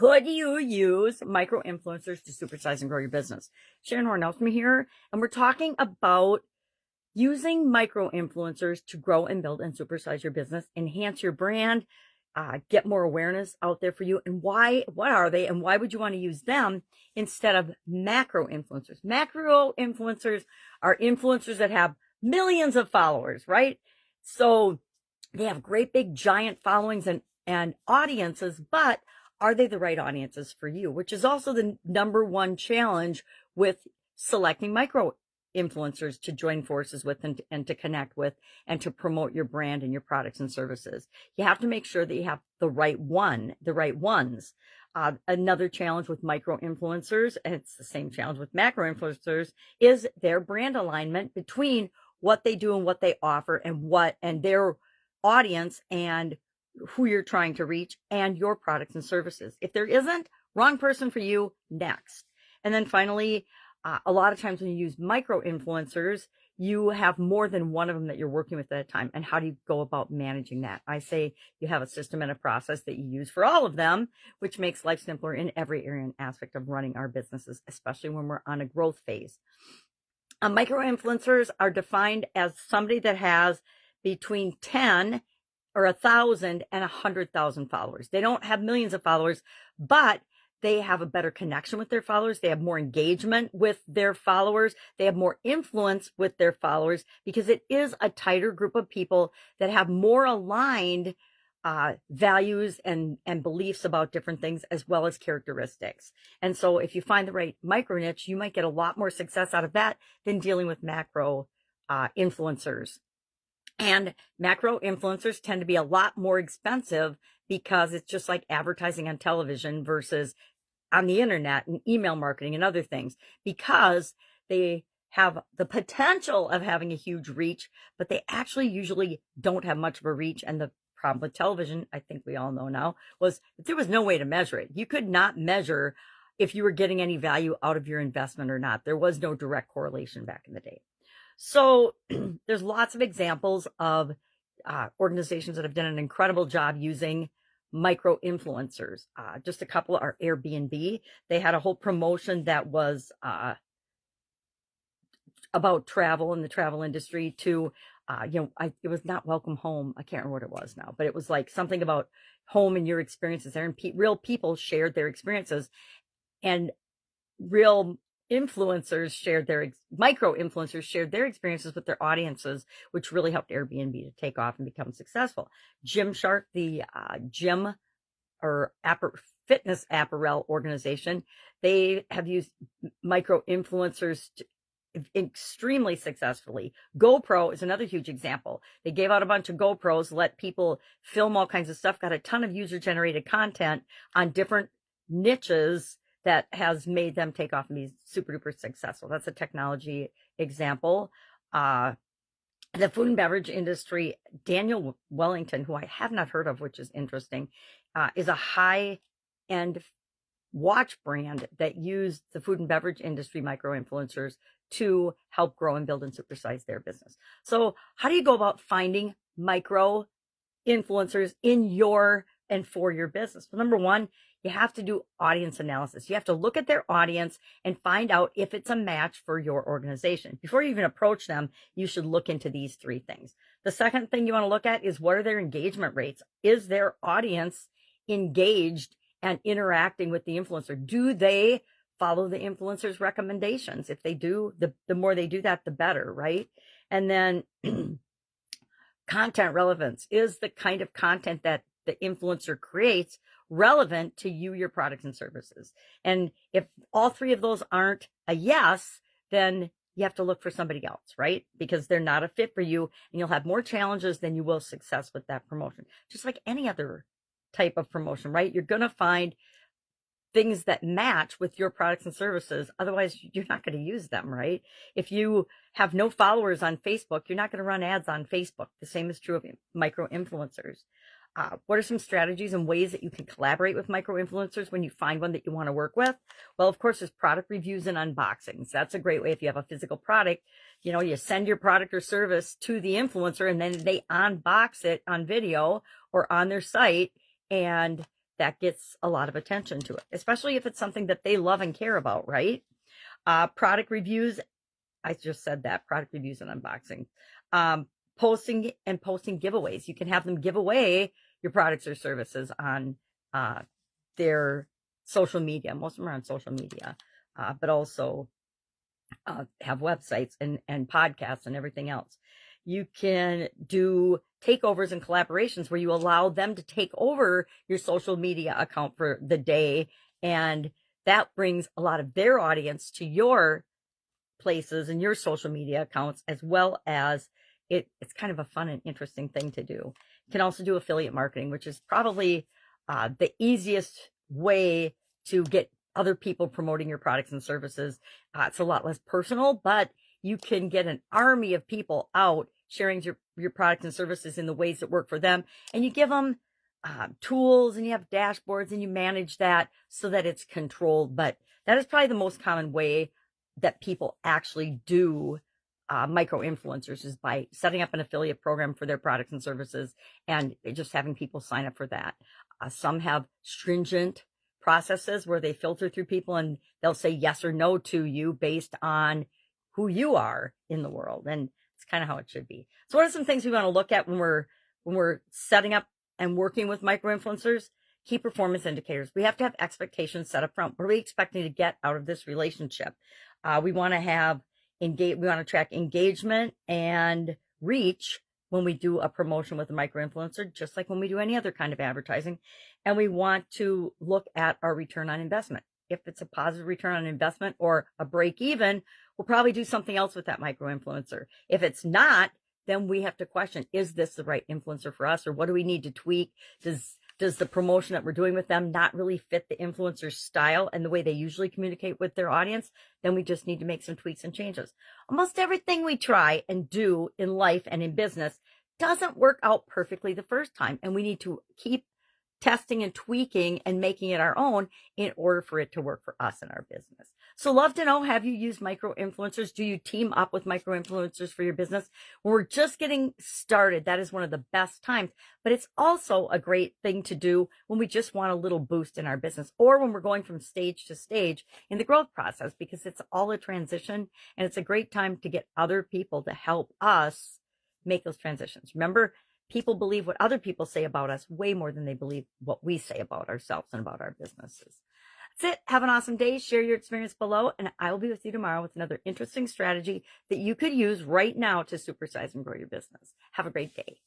Could you use micro influencers to supersize and grow your business? Sharon Horne-Ellstrom here, and we're talking about using micro influencers to grow and build and supersize your business, enhance your brand, get more awareness out there for you. And why? What are they? And why would you want to use them instead of macro influencers? Macro influencers are influencers that have millions of followers, right? So they have great big giant followings and audiences, but are they the right audiences for you? Which is also the number one challenge with selecting micro influencers to join forces with and to connect with and to promote your brand and your products and services. You have to make sure that you have the right ones. Another challenge with micro influencers, and it's the same challenge with macro influencers, is their brand alignment between what they do and what they offer and their audience and who you're trying to reach and your products and services. If there isn't, wrong person for you, next. And then finally, a lot of times when you use micro influencers, you have more than one of them that you're working with at a time. And how do you go about managing that? I say you have a system and a process that you use for all of them, which makes life simpler in every area and aspect of running our businesses, especially when we're on a growth phase. Micro influencers are defined as somebody that has between 10 or 1,000 and 100,000 followers. They don't have millions of followers, but they have a better connection with their followers. They have more engagement with their followers. They have more influence with their followers because it is a tighter group of people that have more aligned values and beliefs about different things, as well as characteristics. And so if you find the right micro niche, you might get a lot more success out of that than dealing with macro influencers. And macro influencers tend to be a lot more expensive because it's just like advertising on television versus on the internet and email marketing and other things, because they have the potential of having a huge reach, but they actually usually don't have much of a reach. And the problem with television, I think we all know now, was there was no way to measure it. You could not measure if you were getting any value out of your investment or not. There was no direct correlation back in the day. So there's lots of examples of organizations that have done an incredible job using micro influencers. Just a couple are Airbnb. They had a whole promotion that was about travel and the travel industry to, it was not Welcome Home. I can't remember what it was now, but it was like something about home and your experiences there. And real people shared their experiences, and real influencers micro influencers shared their experiences with their audiences, which really helped Airbnb to take off and become successful. Gymshark, the gym or fitness apparel organization, they have used micro influencers extremely successfully. GoPro is another huge example. They gave out a bunch of GoPros, let people film all kinds of stuff, got a ton of user generated content on different niches that has made them take off and be super duper successful. That's a technology example. The food and beverage industry, Daniel Wellington, who I have not heard of, which is interesting, is a high-end watch brand that used the food and beverage industry micro influencers to help grow and build and supersize their business. So how do you go about finding micro influencers in your and for your business? Well, number one, you have to do audience analysis. You have to look at their audience and find out if it's a match for your organization. Before you even approach them, you should look into these three things. The second thing you want to look at is, what are their engagement rates? Is their audience engaged and interacting with the influencer? Do they follow the influencer's recommendations? If they do, the more they do that, the better, right? And then content relevance. Is the kind of content that the influencer creates relevant to you, your products and services? And if all three of those aren't a yes, then you have to look for somebody else, right? Because they're not a fit for you, and you'll have more challenges than you will success with that promotion. Just like any other type of promotion, right? You're going to find things that match with your products and services. Otherwise, you're not going to use them, right? If you have no followers on Facebook, you're not going to run ads on Facebook. The same is true of micro influencers. What are some strategies and ways that you can collaborate with micro influencers when you find one that you want to work with? Well, of course, there's product reviews and unboxings. That's a great way. If you have a physical product, you send your product or service to the influencer, and then they unbox it on video or on their site, and that gets a lot of attention to it, especially if it's something that they love and care about, right? Product reviews. I just said that, product reviews and unboxing. Posting giveaways. You can have them give away your products or services on their social media. Most of them are on social media, but also have websites and podcasts and everything else. You can do takeovers and collaborations where you allow them to take over your social media account for the day, and that brings a lot of their audience to your places and your social media accounts, as well as it's kind of a fun and interesting thing to do. You can also do affiliate marketing, which is probably the easiest way to get other people promoting your products and services. It's a lot less personal, but you can get an army of people out sharing your products and services in the ways that work for them. And you give them tools, and you have dashboards, and you manage that so that it's controlled. But that is probably the most common way that people actually do micro influencers, is by setting up an affiliate program for their products and services and just having people sign up for that. Some have stringent processes where they filter through people, and they'll say yes or no to you based on who you are in the world. And it's kind of how it should be. So what are some things we want to look at when we're setting up and working with micro influencers? Key performance indicators. We have to have expectations set up front. What are we expecting to get out of this relationship? We want to track engagement and reach when we do a promotion with a micro influencer, just like when we do any other kind of advertising. And we want to look at our return on investment. If it's a positive return on investment or a break even, we'll probably do something else with that micro influencer. If it's not, then we have to question, is this the right influencer for us, or what do we need to tweak? Does the promotion that we're doing with them not really fit the influencer's style and the way they usually communicate with their audience? Then we just need to make some tweaks and changes. Almost everything we try and do in life and in business doesn't work out perfectly the first time, and we need to keep testing and tweaking and making it our own in order for it to work for us and our business. So love to know, have you used micro influencers? Do you team up with micro influencers for your business? When we're just getting started, that is one of the best times, but it's also a great thing to do when we just want a little boost in our business, or when we're going from stage to stage in the growth process, because it's all a transition, and it's a great time to get other people to help us make those transitions. Remember, people believe what other people say about us way more than they believe what we say about ourselves and about our businesses. That's it. Have an awesome day. Share your experience below, and I will be with you tomorrow with another interesting strategy that you could use right now to supersize and grow your business. Have a great day.